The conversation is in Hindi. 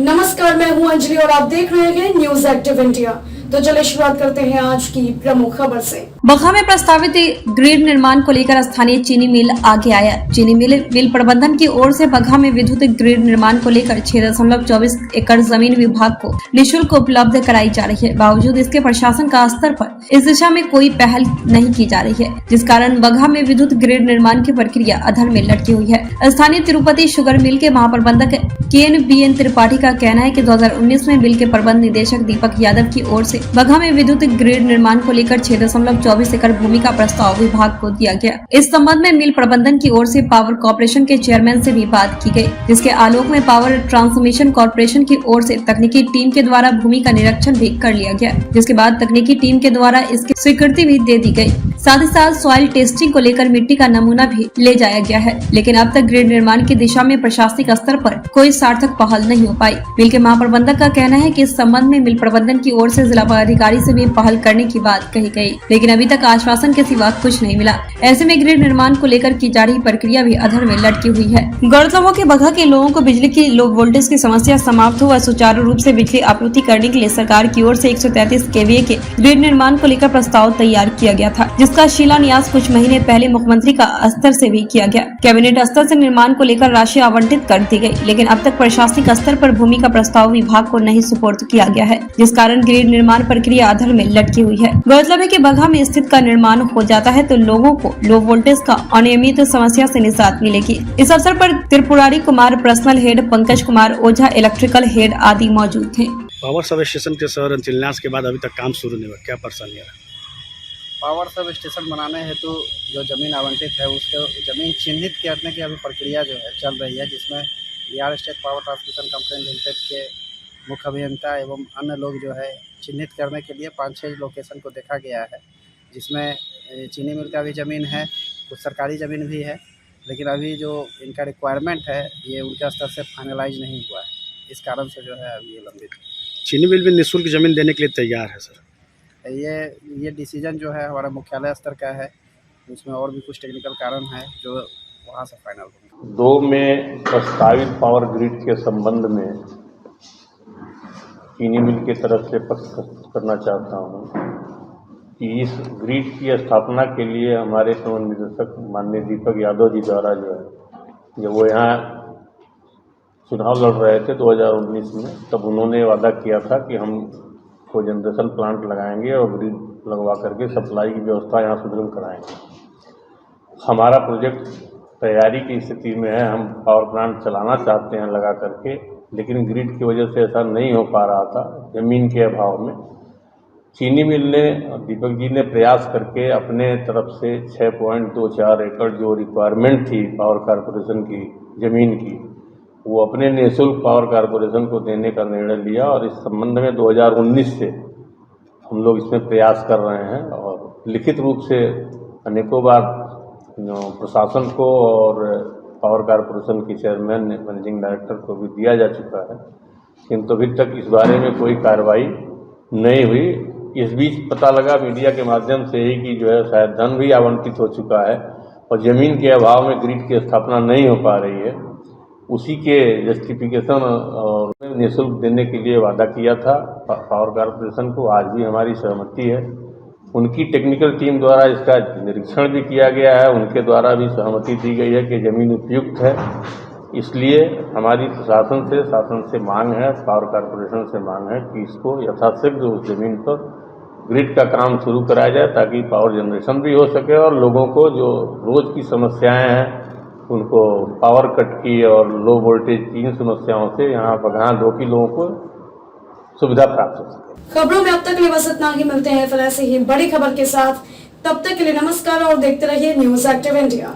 नमस्कार, मैं हूं अंजलि और आप देख रहे हैं न्यूज एक्टिव इंडिया। तो चलिए शुरुआत करते हैं आज की प्रमुख खबर से। बगहा में प्रस्तावित ग्रिड निर्माण को लेकर स्थानीय चीनी मिल आगे आया। चीनी मिल प्रबंधन की ओर से बगहा में विद्युत ग्रिड निर्माण को लेकर 6.24 एकड़ जमीन विभाग को निःशुल्क उपलब्ध कराई जा रही है। बावजूद इसके प्रशासन का स्तर पर इस दिशा में कोई पहल नहीं की जा रही है, जिस कारण बगहा में विद्युत ग्रिड निर्माण की प्रक्रिया अधर में लटकी हुई है। स्थानीय तिरुपति शुगर मिल के महाप्रबंधक KNBN त्रिपाठी का कहना है कि 2019 में मिल के प्रबंध निदेशक दीपक यादव की ओर से बगहा में विद्युत ग्रिड निर्माण को लेकर 6.24 एकड़ भूमि का प्रस्ताव विभाग को दिया गया। इस संबंध में मिल प्रबंधन की ओर से पावर कॉर्पोरेशन के चेयरमैन से भी बात की गई, जिसके आलोक में पावर ट्रांसमिशन कॉर्पोरेशन की ओर से तकनीकी टीम के द्वारा भूमि का निरीक्षण भी कर लिया गया, जिसके बाद तकनीकी टीम के द्वारा इसकी स्वीकृति भी दे दी गई। साथ ही साथ सॉइल टेस्टिंग को लेकर मिट्टी का नमूना भी ले जाया गया है, लेकिन अब तक ग्रिड निर्माण की दिशा में प्रशासनिक स्तर पर कोई सार्थक पहल नहीं हो पाई। मिल के महाप्रबंधक का कहना है कि इस संबंध में मिल प्रबंधन की ओर से जिला पदाधिकारी से भी पहल करने की बात कही गई, लेकिन अभी तक आश्वासन के सिवा कुछ नहीं मिला। ऐसे में ग्रिड निर्माण को लेकर की जा रही प्रक्रिया भी अधर में लटकी हुई है। गौरतलब हो कि बगहा के लोगों को बिजली की लो वोल्टेज की समस्या समाप्त हो व सुचारू रूप से बिजली आपूर्ति करने के लिए सरकार की ओर से 133 kVA के ग्रिड निर्माण को लेकर प्रस्ताव तैयार किया गया था, जिसका शिलान्यास कुछ महीने पहले मुख्यमंत्री का स्तर से भी किया गया। कैबिनेट स्तर से निर्माण को लेकर राशि आवंटित कर दी गई, लेकिन अब तक प्रशासनिक स्तर पर भूमि का प्रस्ताव विभाग को नहीं सुपुर्द किया गया है, जिस कारण ग्रिड निर्माण प्रक्रिया अधर में लटकी हुई है। गौरतलब है कि बगहा में स्थित का निर्माण हो जाता है तो लोगों को लो वोल्टेज का अनियमित समस्या से निजात मिलेगी। इस अवसर पर Tripurari Kumar personal head, Pankaj Kumar Ojha electrical head आदि मौजूद थे। पावर सब स्टेशन के शहर शिलान्यास के बाद अभी तक काम शुरू नहीं हुआ, क्या परेशानी है? पावर सब स्टेशन बनाने हेतु जो जमीन आवंटित है उसको जमीन चिन्हित करने की अभी प्रक्रिया जो है चल रही है, जिसमें Bihar state power transmission company limited के मुख्य अभियंता एवं अन्य लोग जो है चिन्हित करने के लिए 5-6 लोकेशन को देखा गया है, जिसमें चीनी मिल का भी ज़मीन है, कुछ सरकारी ज़मीन भी है, लेकिन अभी जो इनका रिक्वायरमेंट है ये उनके स्तर से फाइनलाइज नहीं हुआ है। इस कारण से जो है अभी ये लंबित है। चीनी मिल भी निःशुल्क जमीन देने के लिए तैयार है सर? ये डिसीजन जो है हमारा मुख्यालय स्तर का है, उसमें और भी कुछ टेक्निकल कारण है जो वहाँ से फाइनल होगा। 2 में प्रस्तावित पावर ग्रिड के संबंध में चीनी मिल की तरफ से स्पष्ट करना चाहता हूँ कि इस ग्रिड की स्थापना के लिए हमारे प्रबंध निदेशक माननीय दीपक यादव जी द्वारा जो है जब वो यहाँ चुनाव लड़ रहे थे 2019 में, तब उन्होंने वादा किया था कि हम को जनरेशन प्लांट लगाएंगे और ग्रिड लगवा करके सप्लाई की व्यवस्था यहाँ सुदृढ़ कराएंगे। हमारा प्रोजेक्ट तैयारी की स्थिति में है, हम पावर प्लांट चलाना चाहते हैं लगा करके, लेकिन ग्रिड की वजह से ऐसा नहीं हो पा रहा था ज़मीन के अभाव में। चीनी मिल ने, दीपक जी ने प्रयास करके अपने तरफ से 6.24 एकड़ जो रिक्वायरमेंट थी पावर कॉरपोरेशन की ज़मीन की, वो अपने निःशुल्क पावर कॉरपोरेशन को देने का निर्णय लिया और इस संबंध में 2019 से हम लोग इसमें प्रयास कर रहे हैं और लिखित रूप से अनेकों बार प्रशासन को और पावर कॉरपोरेशन के चेयरमैन मैनेजिंग डायरेक्टर को भी दिया जा चुका है, किंतु अभी तक इस बारे में कोई कार्रवाई नहीं हुई। इस बीच पता लगा मीडिया के माध्यम से ही कि जो है शायद धन भी आवंटित हो चुका है और ज़मीन के अभाव में ग्रिड की स्थापना नहीं हो पा रही है। उसी के जस्टिफिकेशन और निःशुल्क देने के लिए वादा किया था पावर कॉरपोरेशन को, आज भी हमारी सहमति है। उनकी टेक्निकल टीम द्वारा इसका निरीक्षण भी किया गया है, उनके द्वारा भी सहमति दी गई है कि ज़मीन उपयुक्त है। इसलिए हमारी प्रशासन शासन से मांग है, पावर कॉरपोरेशन से मांग है कि इसको यथाशीघ्र उस ज़मीन पर ग्रिड का काम शुरू कराया जाए, ताकि पावर जनरेशन भी हो सके और लोगों को जो रोज़ की समस्याएं हैं उनको पावर कट की और लो वोल्टेज की इन समस्याओं से यहाँ बगहा 2 की लोगों को सुविधा प्राप्त हो सके। खबरों में अब तक के लिए बस इतना ही। मिलते हैं फिर ऐसे ही बड़ी खबर के साथ, तब तक के लिए नमस्कार और देखते रहिए न्यूज एक्टिव इंडिया।